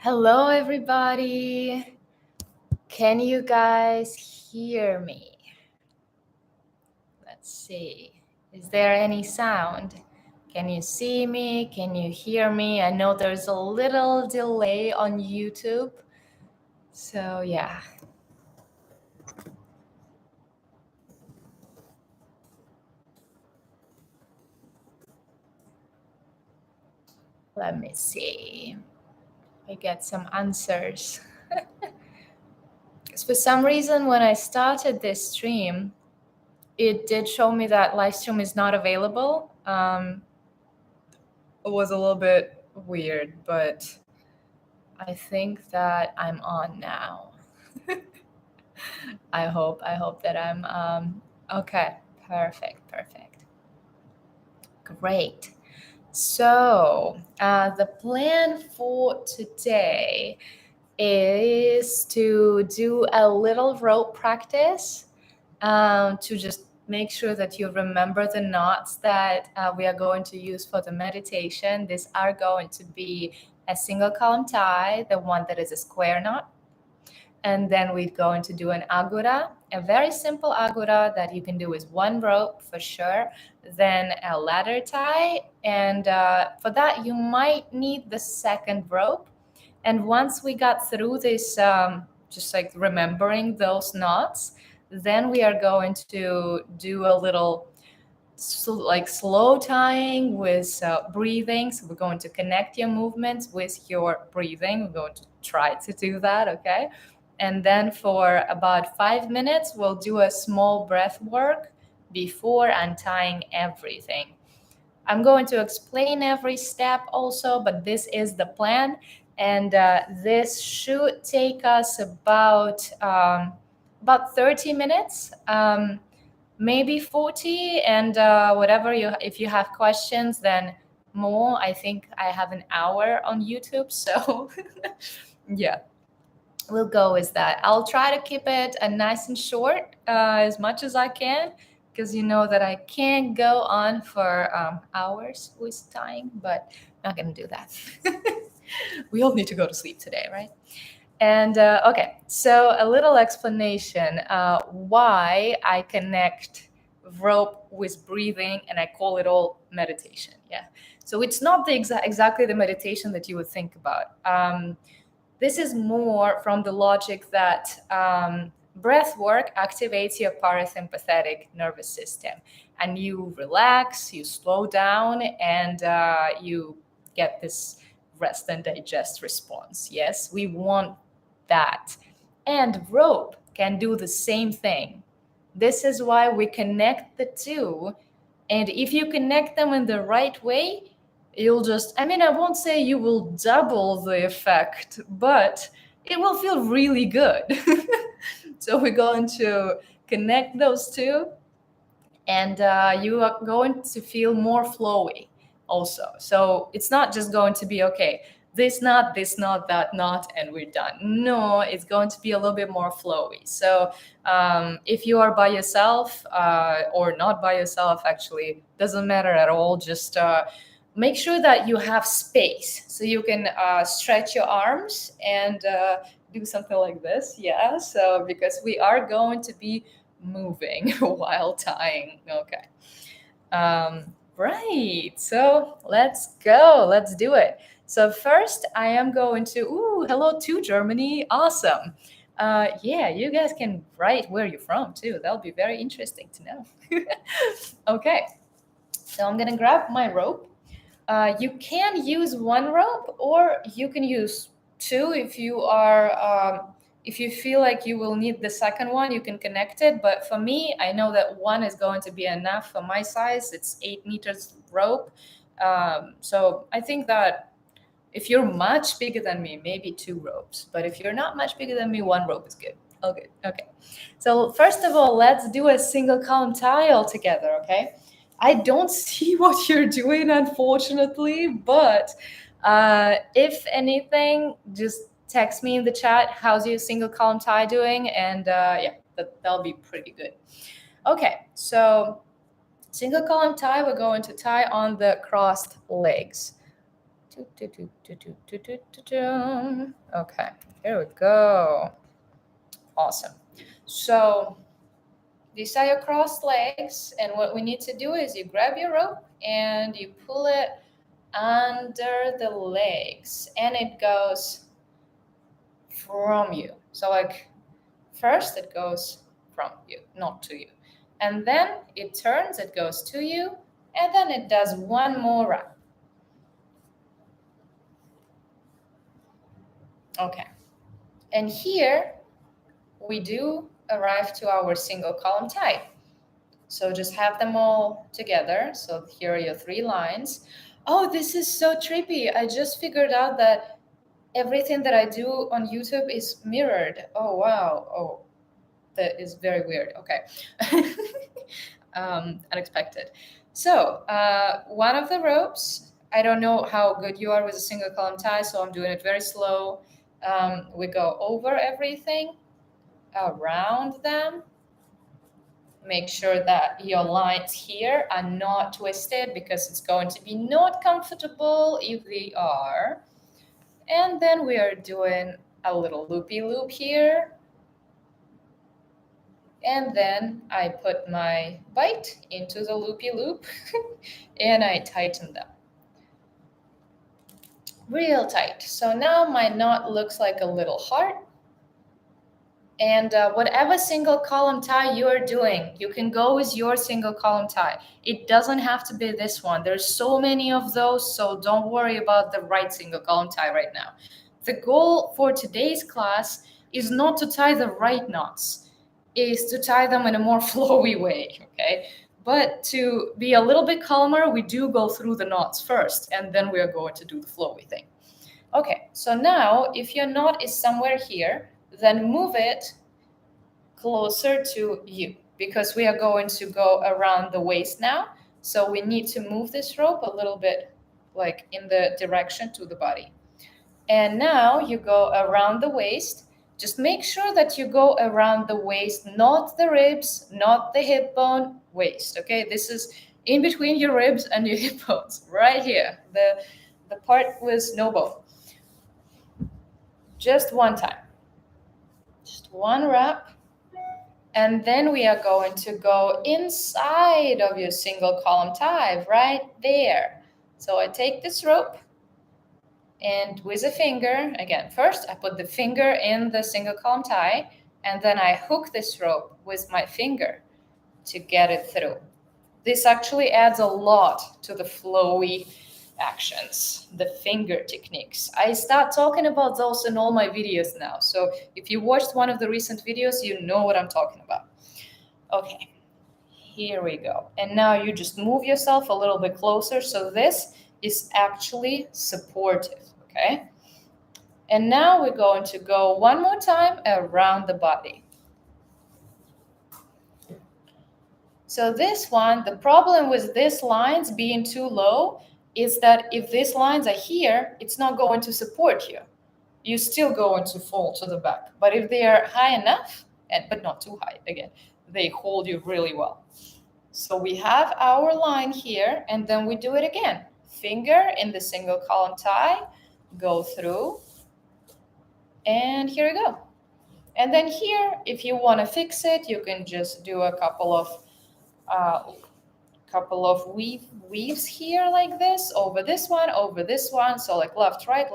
Hello, everybody. Can you guys hear me? Let's see. Is there any sound? Can you see me? Can you hear me? I know there's a little delay on YouTube. So, yeah. Let me see. I get some answers. Because for some reason, when I started this stream, it did show me that live stream is not available. It was a little bit weird, but I think that I'm on now. I hope that I'm okay. Perfect. Great. So the plan for today is to do a little rope practice to just make sure that you remember the knots that we are going to use for the meditation. These are going to be a single column tie, the one that is a square knot. And then we're going to do an agura, a very simple agura that you can do with one rope for sure, then a ladder tie. And for that, you might need the second rope. And once we got through this, just like remembering those knots, then we are going to do a little slow tying with breathing. So we're going to connect your movements with your breathing. We're going to try to do that, okay? And then for about 5 minutes, we'll do a small breath work before untying everything. I'm going to explain every step also, but this is the plan. And this should take us about 30 minutes, maybe 40. And if you have questions, then more. I think I have an hour on YouTube. So yeah, we'll go with that. I'll try to keep it nice and short as much as I can, because you know that I can't go on for hours with time, but I'm not going to do that. We all need to go to sleep today, right? And okay, so a little explanation why I connect rope with breathing, and I call it all meditation. Yeah. So it's not exactly the meditation that you would think about. This is more from the logic that breath work activates your parasympathetic nervous system, and you relax, you slow down, and you get this rest and digest response. Yes, we want that. And rope can do the same thing. This is why we connect the two. And if you connect them in the right way, you'll just, I won't say you will double the effect, but it will feel really good. So we're going to connect those two, and you are going to feel more flowy also. So it's not just going to be, okay, this knot, that knot, and we're done. No, it's going to be a little bit more flowy. So if you are by yourself or not by yourself, actually, doesn't matter at all. Just make sure that you have space so you can stretch your arms and do something like this. Yeah, so because we are going to be moving while tying. Okay. Right. So let's go. Let's do it. So first, I am going to. Hello to Germany. Awesome. Yeah, you guys can write where you're from too. That'll be very interesting to know. Okay. So I'm gonna grab my rope. You can use one rope, or you can use two if you are. If you feel like you will need the second one, you can connect it. But for me, I know that one is going to be enough for my size. It's 8 meters rope. So I think that if you're much bigger than me, maybe two ropes. But if you're not much bigger than me, one rope is good. Okay. Okay. So first of all, let's do a single column tie all together. Okay. I don't see what you're doing, unfortunately, but if anything, just text me in the chat, how's your single column tie doing? And yeah, that'll be pretty good. Okay, so single column tie, we're going to tie on the crossed legs. Okay, here we go. Awesome. So these are your crossed legs, and what we need to do is you grab your rope and you pull it under the legs, and it goes from you. So like first it goes from you, not to you. And then it turns, it goes to you, and then it does one more wrap. Okay. And here we do arrive to our single column tie. So just have them all together. So here are your 3 lines. Oh, this is so trippy. I just figured out that everything that I do on YouTube is mirrored. Oh, wow. Oh, that is very weird. Okay. Unexpected. So one of the ropes, I don't know how good you are with a single column tie, so I'm doing it very slow. We go over everything, around them. Make sure that your lines here are not twisted because it's going to be not comfortable if they are. And then we are doing a little loopy loop here. And then I put my bite into the loopy loop and I tighten them. Real tight. So now my knot looks like a little heart. And whatever single column tie you are doing, you can go with your single column tie. It doesn't have to be this one. There's so many of those, so don't worry about the right single column tie right now. The goal for today's class is not to tie the right knots, is to tie them in a more flowy way, okay? But to be a little bit calmer, we do go through the knots first, and then we are going to do the flowy thing. Okay, so now if your knot is somewhere here, then move it closer to you because we are going to go around the waist now. So we need to move this rope a little bit like in the direction to the body. And now you go around the waist. Just make sure that you go around the waist, not the ribs, not the hip bone, waist. Okay, this is in between your ribs and your hip bones, right here, the part with no bone. Just one time. Just one wrap. And then we are going to go inside of your single column tie, right there. So I take this rope and with a finger, again, first I put the finger in the single column tie, and then I hook this rope with my finger to get it through. This actually adds a lot to the flowy actions, the finger techniques. I start talking about those in all my videos now. So if you watched one of the recent videos, you know what I'm talking about. Okay, here we go. And now you just move yourself a little bit closer. So this is actually supportive, okay? And now we're going to go one more time around the body. So this one, the problem with these lines being too low is that if these lines are here, it's not going to support you. You're still going to fall to the back. But if they are high enough, but not too high, again, they hold you really well. So we have our line here, and then we do it again. Finger in the single column tie, go through, and here we go. And then here, if you want to fix it, you can just do a couple of weaves here like this, over this one. So like left, right,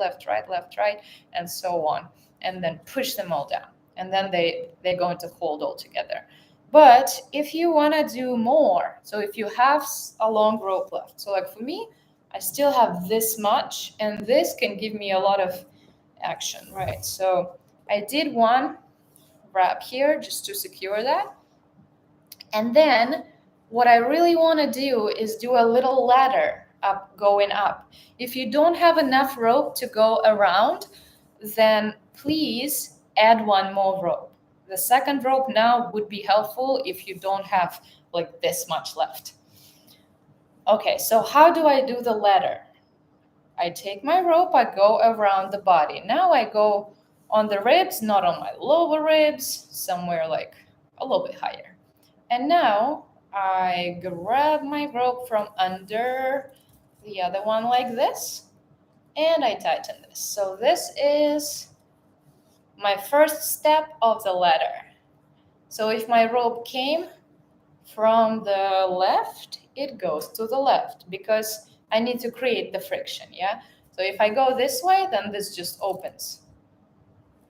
and so on. And then push them all down. And then they're going to hold all together. But if you want to do more, so if you have a long rope left, so like for me, I still have this much, and this can give me a lot of action, right? So I did one wrap here just to secure that. And then what I really want to do is do a little ladder up, going up. If you don't have enough rope to go around, then please add one more rope. The second rope now would be helpful if you don't have like this much left. Okay, so how do I do the ladder? I take my rope, I go around the body. Now I go on the ribs, not on my lower ribs, somewhere like a little bit higher. And now I grab my rope from under the other one like this. and I tighten this. So this is my first step of the ladder. So if my rope came from the left, it goes to the left because I need to create the friction, yeah? So if I go this way, then this just opens.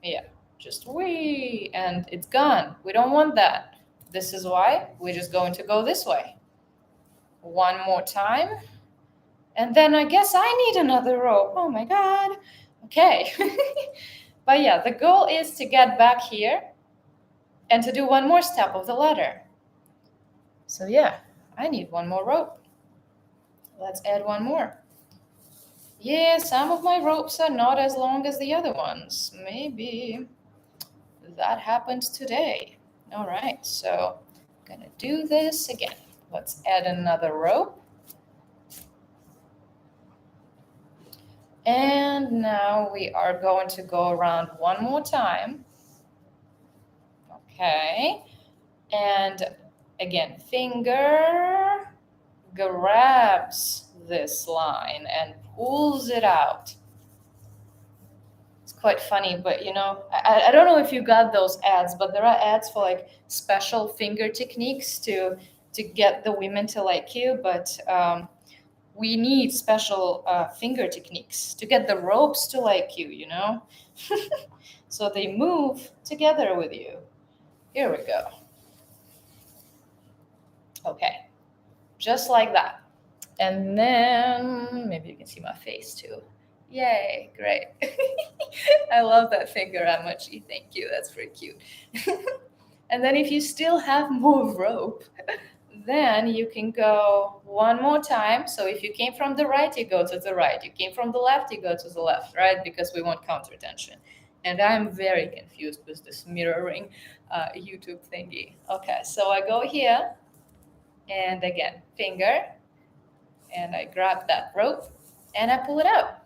Yeah, just wee, and it's gone. We don't want that. This is why we're just going to go this way. One more time. And then I guess I need another rope. Oh my God. Okay. But yeah, the goal is to get back here and to do one more step of the ladder. So yeah, I need one more rope. Let's add one more. Yeah, some of my ropes are not as long as the other ones. Maybe that happens today. All right, so I'm gonna do this again. Let's add another rope. And now we are going to go around one more time. Okay, and again, finger grabs this line and pulls it out. It's quite funny, but I don't know if you got those ads, but there are ads for like special finger techniques to get the women to like you, but we need special finger techniques to get the ropes to like you. So they move together with you. Here we go. Okay, just like that. And then maybe you can see my face too. Yay, great. I love that finger emoji. Thank you. That's pretty cute. And then if you still have more rope, then you can go one more time. So if you came from the right, you go to the right. You came from the left, you go to the left, right? Because we want counter tension. And I'm very confused with this mirroring YouTube thingy. Okay, so I go here, and again, finger, and I grab that rope, and I pull it out.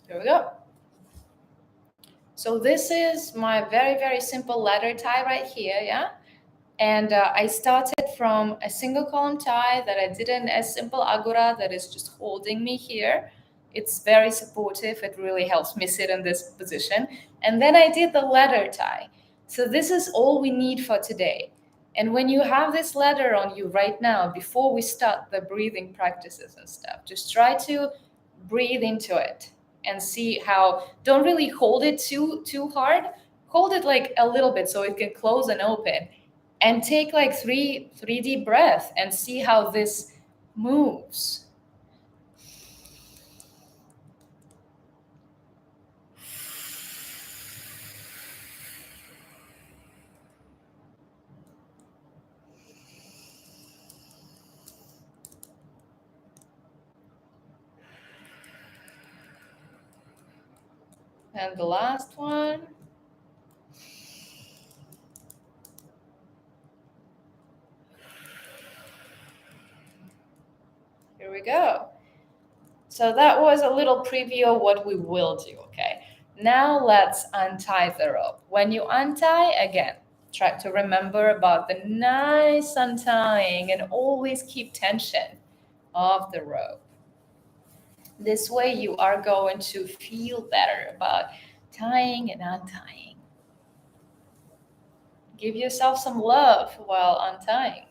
Here we go. So this is my very, very simple ladder tie right here, yeah? And I started from a single column tie that I did in a simple Agura that is just holding me here. It's very supportive. It really helps me sit in this position. And then I did the ladder tie. So this is all we need for today. And when you have this ladder on you right now, before we start the breathing practices and stuff, just try to breathe into it and see how, don't really hold it too hard. Hold it like a little bit so it can close and open, and take like three deep breaths and see how this moves. And the last one. Here we go. So that was a little preview of what we will do, okay? Now let's untie the rope. When you untie, again, try to remember about the nice untying and always keep tension of the rope. This way you are going to feel better about tying and untying. Give yourself some love while untying.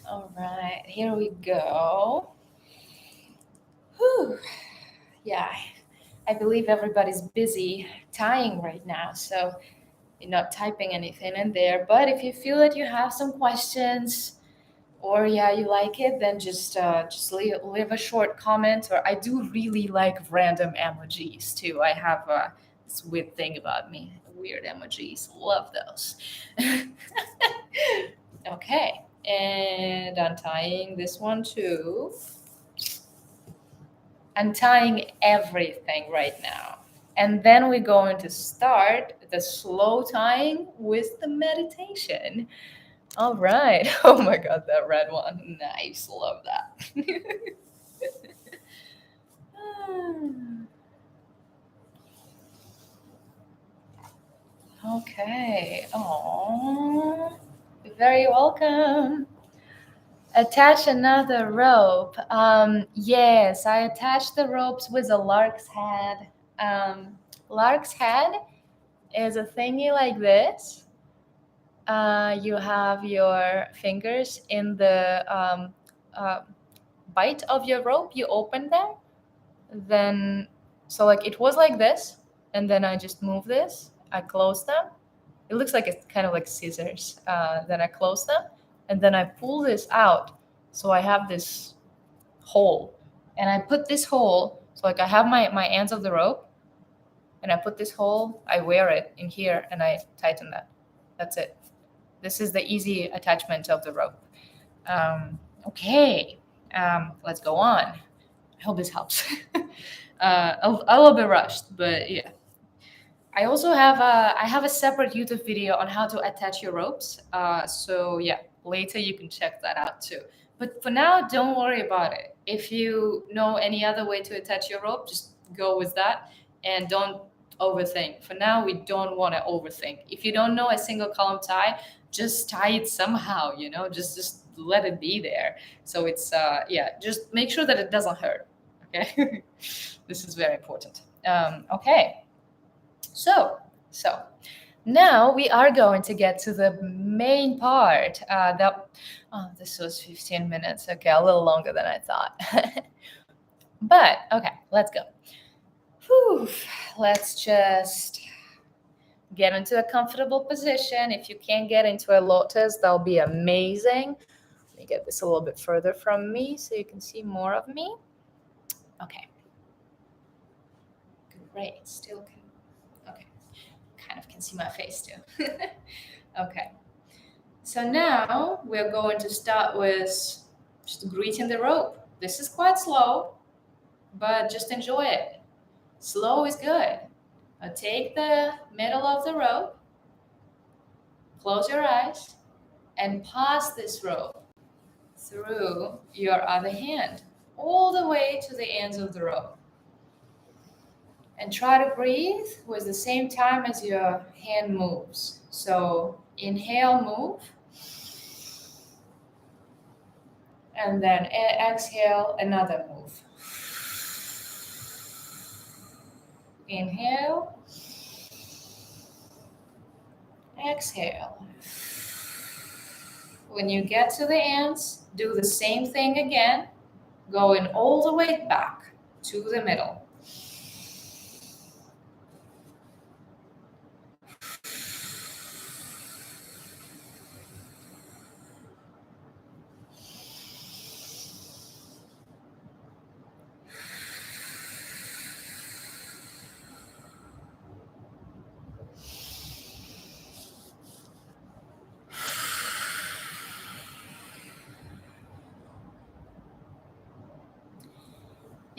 All right, here we go. Whew. Yeah, I believe everybody's busy tying right now, so you're not typing anything in there. But if you feel that you have some questions, or yeah, you like it, then just leave a short comment. Or I do really like random emojis too. I have this weird thing about me, weird emojis. Love those. Okay, and untying this one too. Untying everything right now. And then we're going to start the slow tying with the meditation. All right. Oh my God, that red one. Nice. Love that. Okay. Oh, you're very welcome. Attach another rope. Yes, I attached the ropes with a lark's head. Lark's head is a thingy like this. You have your fingers in the uh, bite of your rope. You open them, then so like it was like this, and then I just move this. I close them. It looks like it's kind of like scissors. Then I close them, and then I pull this out. So I have this hole, and I put this hole. So like I have my ends of the rope, and I put this hole. I wear it in here, and I tighten that. That's it. This is the easy attachment of the rope. Okay, let's go on. I hope this helps. A little bit rushed, but yeah. I have a separate YouTube video on how to attach your ropes. So yeah, later you can check that out too. But for now, don't worry about it. If you know any other way to attach your rope, just go with that and don't overthink. For now, we don't want to overthink. If you don't know a single column tie, just tie it somehow. Just let it be there. So it's yeah, just make sure that it doesn't hurt. Okay, this is very important. Okay. So now we are going to get to the main part. This was 15 minutes. Okay, a little longer than I thought. But okay, let's go. Whew, let's just get into a comfortable position. If you can get into a lotus, that'll be amazing. Let me get this a little bit further from me so you can see more of me. Okay. Great. Still can. Okay. Kind of can see my face too. Okay. So now we're going to start with just greeting the rope. This is quite slow, but just enjoy it. Slow is good. Now take the middle of the rope, close your eyes, and pass this rope through your other hand all the way to the ends of the rope. And try to breathe with the same time as your hand moves. So inhale, move. And then exhale, another move. Inhale. Exhale. When you get to the ends, do the same thing again, going all the way back to the middle.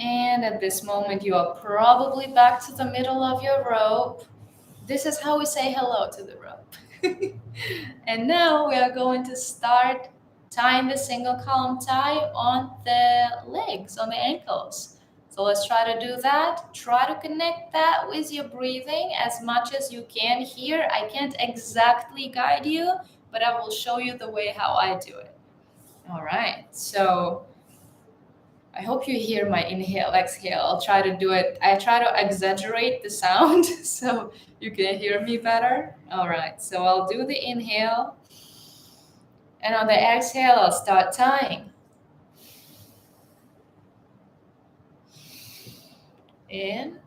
And at this moment, you are probably back to the middle of your rope. This is how we say hello to the rope. And now we are going to start tying the single column tie on the legs, on the ankles. So let's try to do that. Try to connect that with your breathing as much as you can here. I can't exactly guide you, but I will show you the way how I do it. All right, so I hope you hear my inhale, exhale. I'll try to do it. I try to exaggerate the sound so you can hear me better. All right, so I'll do the inhale. And on the exhale, I'll start tying. In.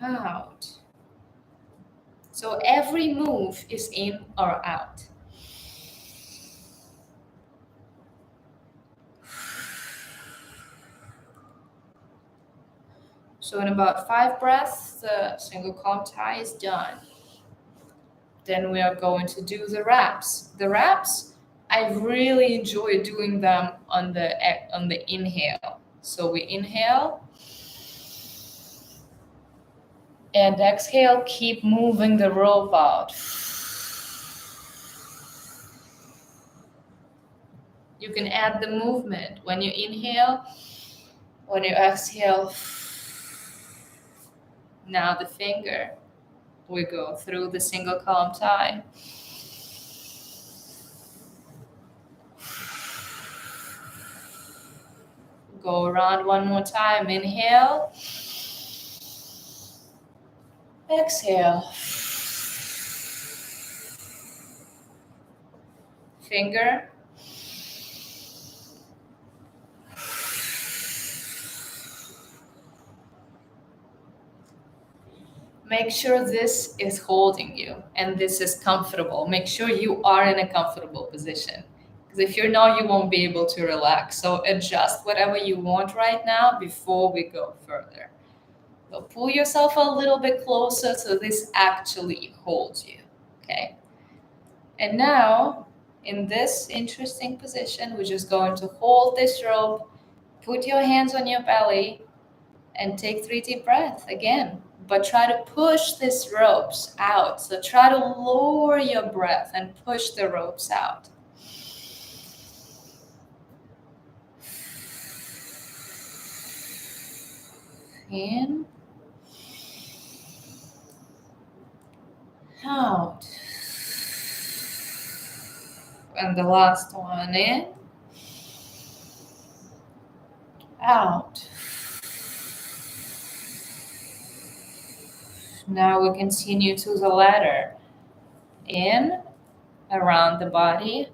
Out. So every move is in or out. So in about 5 breaths, the single column tie is done. Then we are going to do the wraps. The wraps, I really enjoy doing them on the inhale. So we inhale and exhale, keep moving the rope out. You can add the movement when you inhale, when you exhale. Now the finger, we go through the single column tie. Go around one more time. Inhale. Exhale. Finger. Make sure this is holding you and this is comfortable. Make sure you are in a comfortable position. Because if you're not, you won't be able to relax. So adjust whatever you want right now before we go further. So pull yourself a little bit closer so this actually holds you. Okay. And now, in this interesting position, we're just going to hold this rope, put your hands on your belly, and take 3 deep breaths again. But try to push these ropes out. So try to lower your breath and push the ropes out. In. Out. And the last one in. Out. Now we continue to the ladder. In, around the body.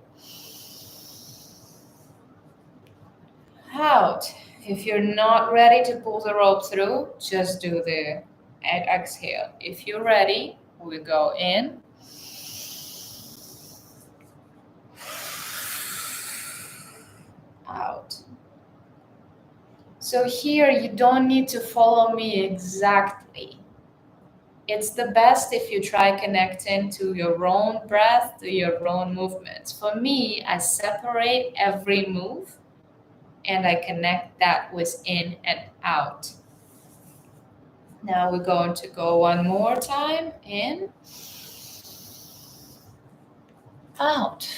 Out. If you're not ready to pull the rope through, just do the exhale. If you're ready, we go in. Out. So here you don't need to follow me exactly. It's the best if you try connecting to your own breath, to your own movements. For me, I separate every move and I connect that with in and out. Now we're going to go one more time. In. Out.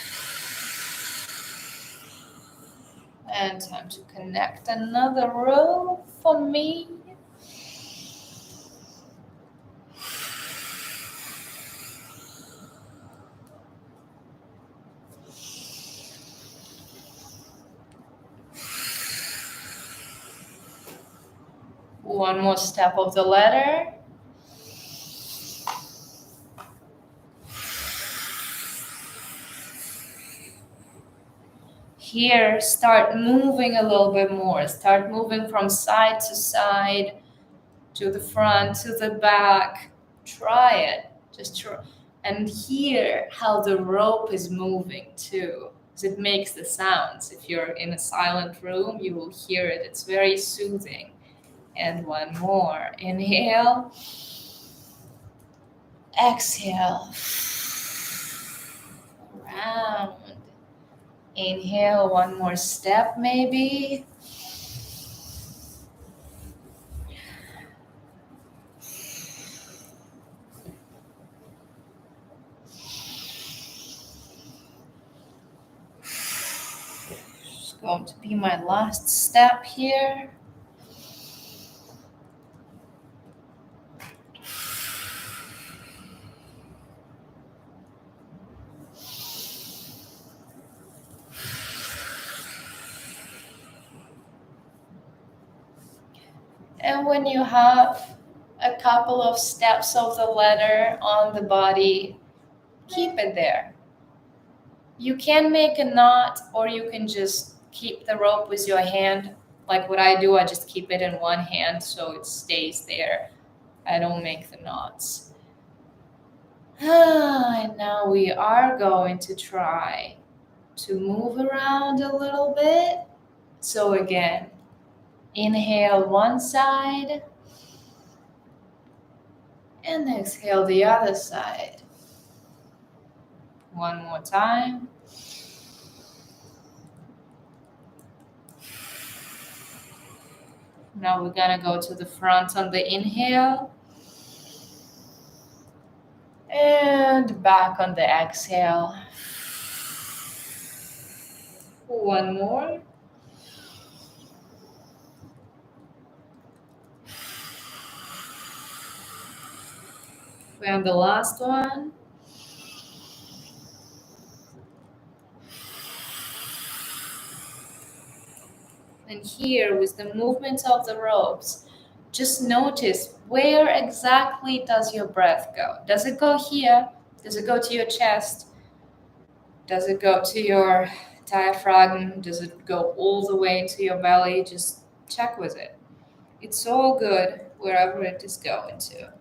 And time to connect another row for me. One more step of the ladder. Here, start moving a little bit more. Start moving from side to side, to the front, to the back. Try it. Just try. And hear how the rope is moving too. Because it makes the sounds. If you're in a silent room, you will hear it. It's very soothing. And one more. Inhale. Exhale. Round. Inhale, one more step maybe. It's going to be my last step here. And when you have a couple of steps of the ladder on the body, keep it there. You can make a knot, or you can just keep the rope with your hand. Like what I do, I just keep it in one hand so it stays there. I don't make the knots. And now we are going to try to move around a little bit. So again, inhale one side and exhale the other side. One more time. Now we're gonna go to the front on the inhale and back on the exhale. One more. And the last one. And here, with the movement of the ropes, just notice where exactly does your breath go? Does it go here? Does it go to your chest? Does it go to your diaphragm? Does it go all the way into your belly? Just check with it. It's all good wherever it is going to.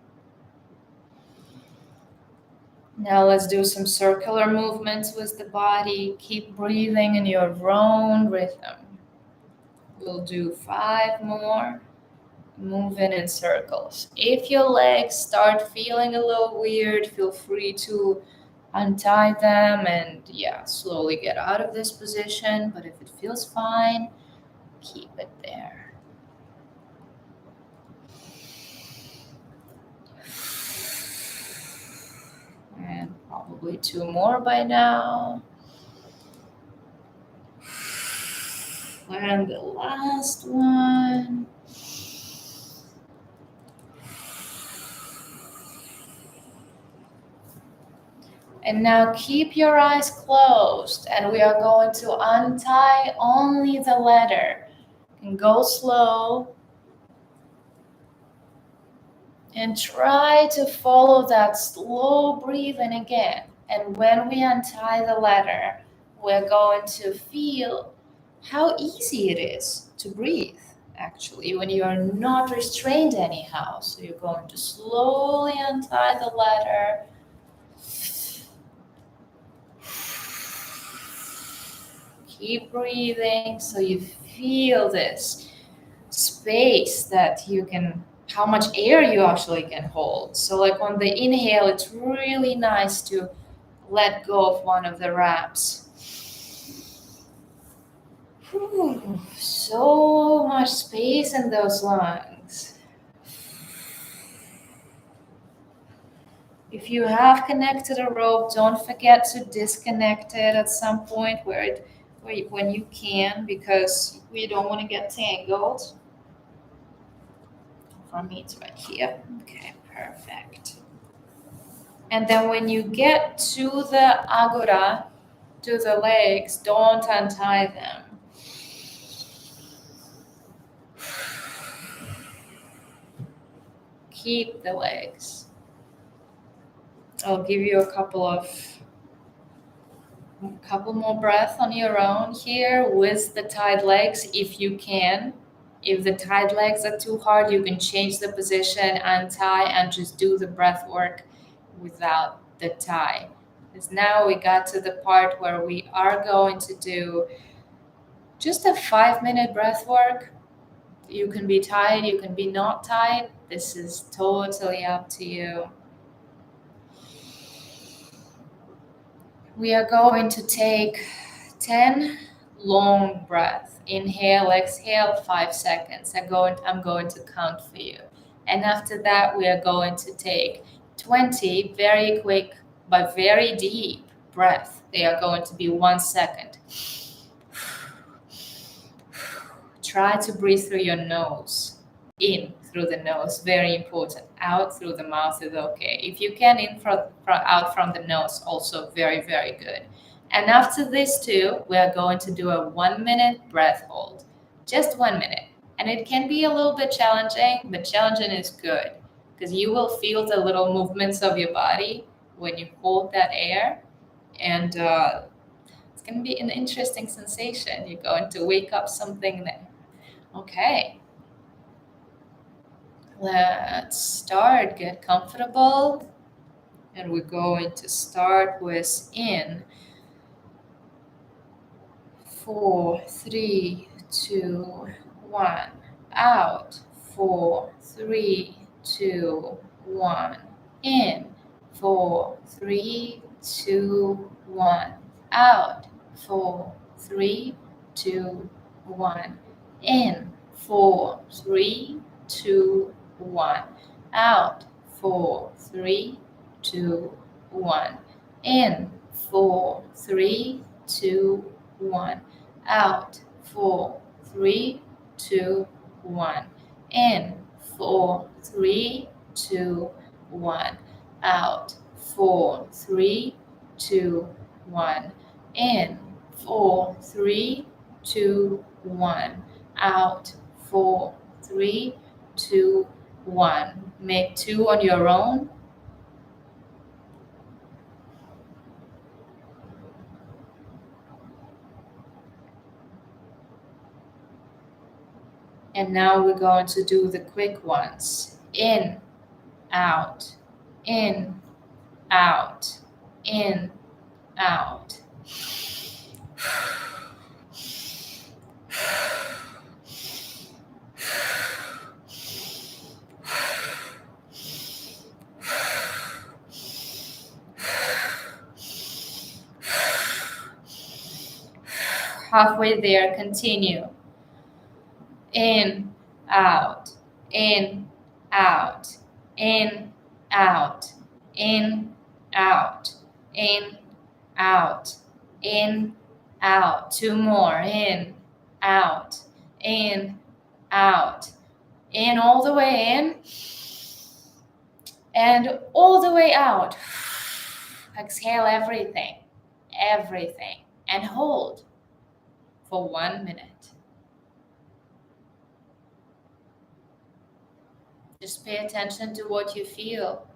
Now let's do some circular movements with the body. Keep breathing in your own rhythm. We'll do 5 more. Moving in circles. If your legs start feeling a little weird, feel free to untie them and slowly get out of this position. But if it feels fine, keep it there. And probably 2 more by now. And the last one. And now keep your eyes closed, and we are going to untie only the letter. And go slow. And try to follow that slow breathing again. And when we untie the letter, we're going to feel how easy it is to breathe, actually, when you are not restrained anyhow. So you're going to slowly untie the letter. Keep breathing so you feel this space that you can, how much air you actually can hold. So like on the inhale, it's really nice to let go of one of the wraps. Whew, so much space in those lungs. If you have connected a rope, don't forget to disconnect it at some point when you can, because we don't want to get tangled. For me, it's right here. Okay, perfect. And then when you get to the Agura, to the legs, don't untie them. Keep the legs. I'll give you a couple more breaths on your own here with the tied legs if you can. If the tied legs are too hard, you can change the position, untie, and just do the breath work without the tie. Because now we got to the part where we are going to do just a 5-minute breath work. You can be tied, you can be not tied. This is totally up to you. We are going to take 10 long breaths. Inhale, exhale, 5 seconds. I'm going to count for you. And after that, we are going to take 20 very quick but very deep breaths. They are going to be 1 second. Try to breathe through your nose. In through the nose, very important. Out through the mouth is okay. If you can, out from the nose, also very, very good. And after this too, we are going to do a 1-minute breath hold. Just 1 minute. And it can be a little bit challenging, but challenging is good because you will feel the little movements of your body when you hold that air. And it's going to be an interesting sensation. You're going to wake up something there. Okay. Let's start. Get comfortable. And we're going to start with in. 4, 3, 2, 1. Out. 4, 3, 2, 1. In. 4, 3, 2, 1. Out. 4, 3, 2, 1. In. 4, 3, 2, 1. Out. 4, 3, 2, 1. In. 4, 3, 2, 1. Out. 4, 3, 2, 1. In. 4, 3, 2, 1. Out. 4, 3, 2, 1. In. 4, 3, 2, 1. out. 4, 3, 2, 1. Make 2 on your own. And now we're going to do the quick ones. In, out, in, out, in, out. Halfway there, continue. In, out, in, out, in, out, in, out, in, out, in, out. 2 more. In, out, in, out, in, all the way in, and all the way out. Exhale everything, everything, and hold for 1 minute. Just pay attention to what you feel.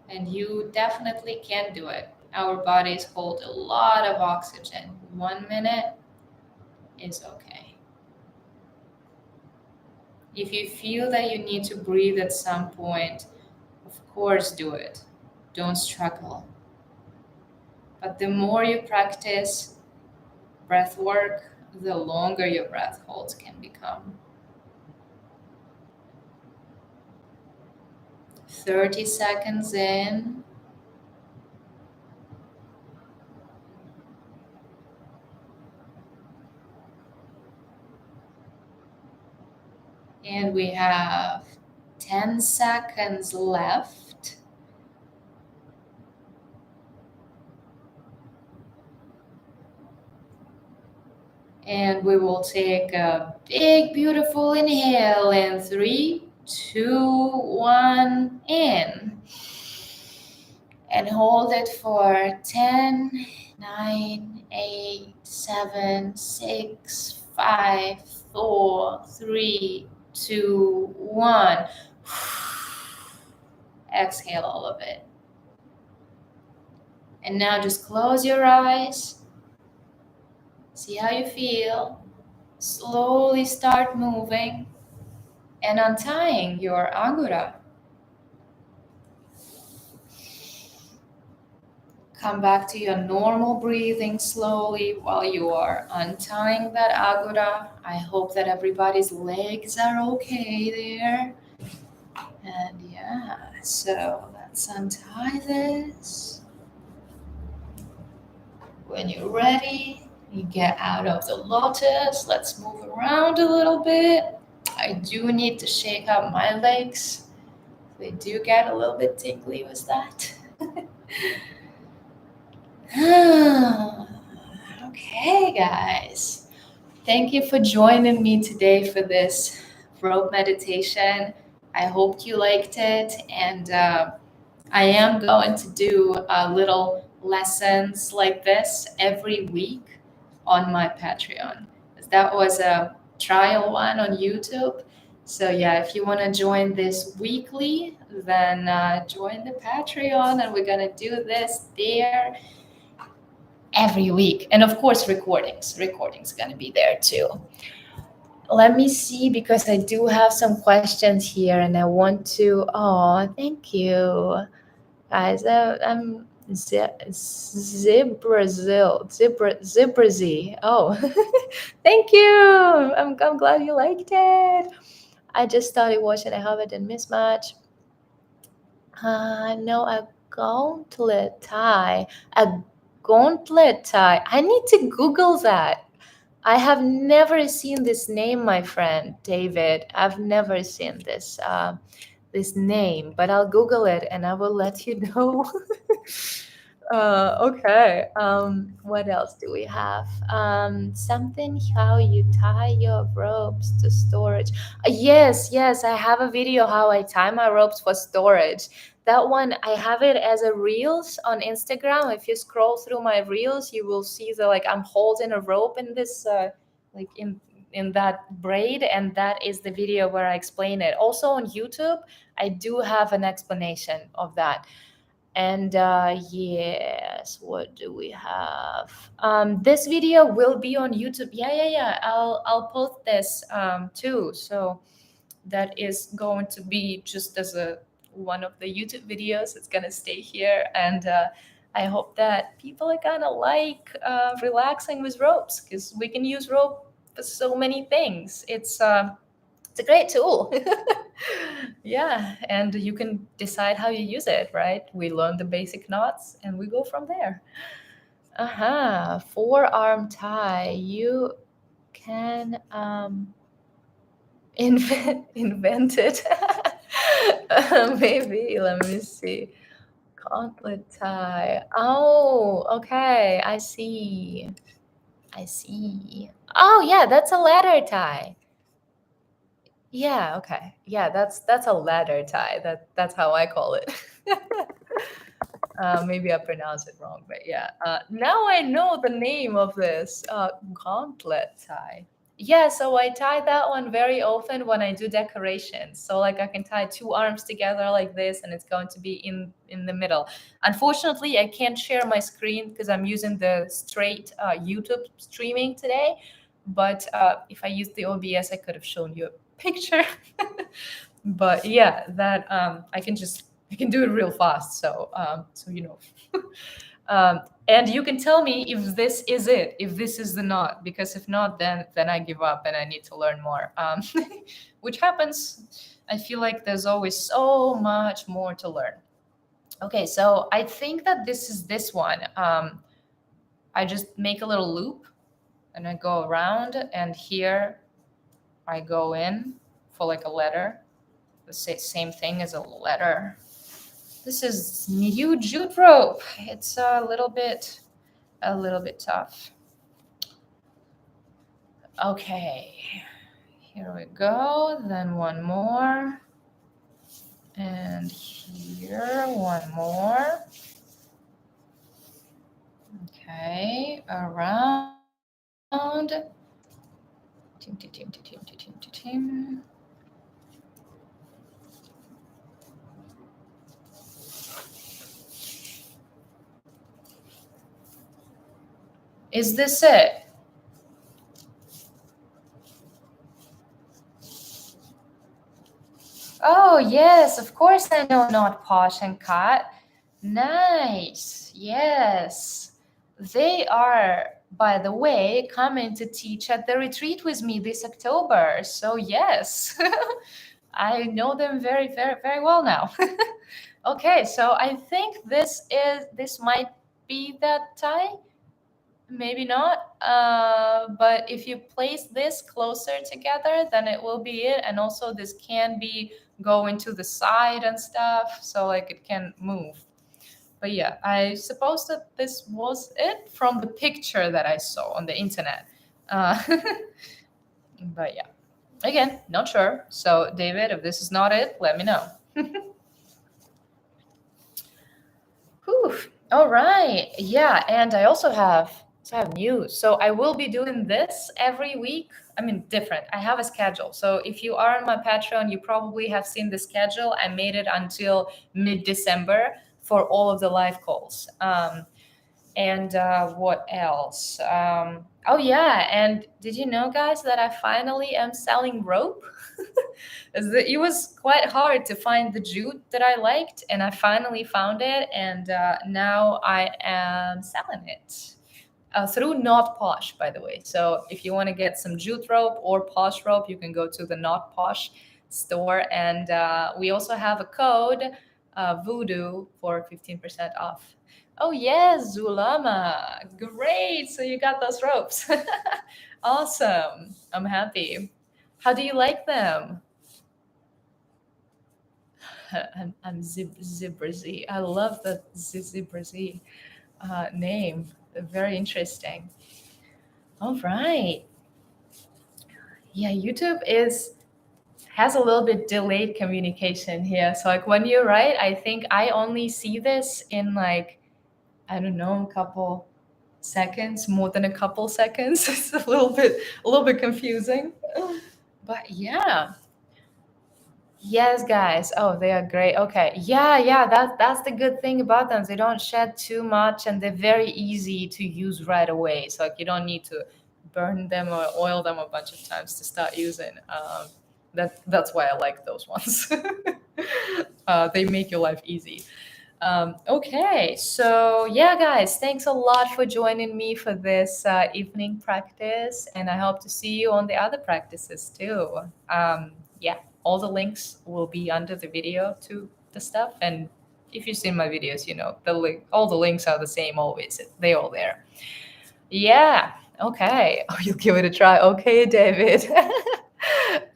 And you definitely can do it. Our bodies hold a lot of oxygen. 1 minute is okay. If you feel that you need to breathe at some point, of course do it. Don't struggle. But the more you practice breath work, the longer your breath holds can become. 30 seconds in. And we have 10 seconds left. And we will take a big, beautiful inhale in 3, 2, 1, in. And hold it for 10, 9, 8, 7, 6, 5, 4, 3, 2, 1. Exhale all of it. And now just close your eyes. See how you feel. Slowly start moving and untying your Agura. Come back to your normal breathing slowly while you are untying that Agura. I hope that everybody's legs are okay there. And yeah, so let's untie this. When you're ready, you get out of the lotus. Let's move around a little bit. I do need to shake out my legs. They do get a little bit tingly with that. Okay, guys. Thank you for joining me today for this rope meditation. I hope you liked it. And I am going to do little lessons like this every week on my Patreon. That was a trial one on YouTube. So yeah, if you want to join this weekly, then join the Patreon, and we're going to do this there every week. And of course, recordings going to be there too. Let me see, because I do have some questions here, and I want to, thank you. Guys, I'm Zibrazil. Oh, thank you. I'm glad you liked it. I just started watching. I hope I didn't miss much. No, a gauntlet tie. A gauntlet tie. I need to Google that. I have never seen this name, my friend David. I've never seen this this name, but I'll Google it and I will let you know. Okay. What else do we have? Something how you tie your ropes to storage. Yes, I have a video how I tie my ropes for storage. That one, I have it as a reels on Instagram. If you scroll through my reels, you will see the like I'm holding a rope in this like in that braid, and that is the video where I explain it. Also on YouTube, I do have an explanation of that. And yes, what do we have? This video will be on YouTube. Yeah. I'll post this too. So that is going to be just as a one of the YouTube videos. It's gonna stay here, and I hope that people are gonna like relaxing with ropes, because we can use rope for so many things. It's a great tool. Yeah, and you can decide how you use it, right? We learn the basic knots and we go from there. Forearm tie. You can invent it. Maybe. Let me see. Gauntlet tie. Oh, okay. I see. I see. Oh, yeah, that's a ladder tie. Yeah, okay. Yeah, that's a ladder tie. That's how I call it. Maybe I pronounced it wrong, but yeah. Now I know the name of this gauntlet tie. Yeah, so I tie that one very often when I do decorations. So like I can tie two arms together like this, and it's going to be in the middle. Unfortunately, I can't share my screen because I'm using the straight YouTube streaming today. But if I used the OBS, I could have shown you a picture. But yeah, that I can do it real fast. So you know. And you can tell me if this is it, if this is the knot, because if not, then I give up and I need to learn more. Which happens. I feel like there's always so much more to learn. Okay, so I think that this is this one. I just make a little loop and I go around, and here I go in for like a letter. The same thing as a letter. This is new jute rope. It's a little bit tough. Okay, here we go. Then one more. And here, one more. Okay, around. Team. Is this it? Oh, yes, of course I know Not Posh and Cut. Nice, yes. They are, by the way, coming to teach at the retreat with me this October. So, yes, I know them very, very, very well now. Okay, so I think this might be that tie. Maybe not. But if you place this closer together, then it will be it. And also this can be going to the side and stuff. So like it can move. But yeah, I suppose that this was it from the picture that I saw on the internet. But yeah, again, not sure. So David, if this is not it, let me know. Whew. All right. Yeah, and I also have news. So I will be doing this every week. I mean, different. I have a schedule. So if you are on my Patreon, you probably have seen the schedule. I made it until mid-December for all of the live calls. And what else? Oh yeah, and did you know, guys, that I finally am selling rope? It was quite hard to find the jute that I liked, and I finally found it, and now I am selling it through Not Posh, by the way. So if you want to get some jute rope or posh rope, you can go to the Not Posh store, and we also have a code, Voodoo, for 15% off. Oh yes, Zulama, great! So you got those ropes. Awesome. I'm happy. How do you like them? I'm Zebra Z. I love the Zebra Z name. Very interesting. All right. Yeah, YouTube is has a little bit delayed communication here. So like when you write, I think I only see this in like, I don't know, a couple seconds, more than a couple seconds. It's a little bit confusing. But yeah. Yes, guys. Oh, they are great. Okay. Yeah, yeah, that's the good thing about them. They don't shed too much and they're very easy to use right away. So like you don't need to burn them or oil them a bunch of times to start using. That's why I like those ones. They make your life easy. Okay, so yeah, guys, thanks a lot for joining me for this evening practice, and I hope to see you on the other practices too. Yeah, all the links will be under the video to the stuff, and if you've seen my videos, you know all the links are the same always. They're all there. Yeah. Okay. Oh, you'll give it a try. Okay, David.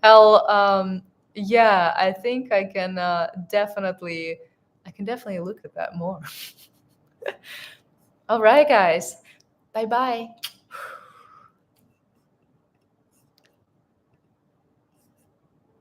I'll yeah, I think I can definitely look at that more. All right, guys. Bye bye.